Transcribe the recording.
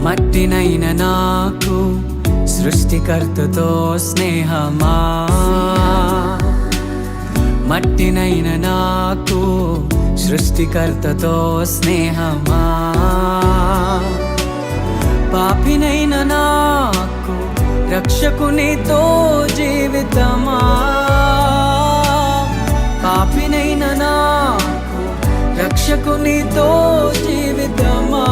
మట్టినైన నాకు సృష్టికర్తతో స్నేహమా, మట్టినైన నాకు సృష్టికర్తతో స్నేహమా, పాపినైన నాకు రక్షకునితో జీవితమా, పాపినైన నాకు రక్షకునితో జీవితమా.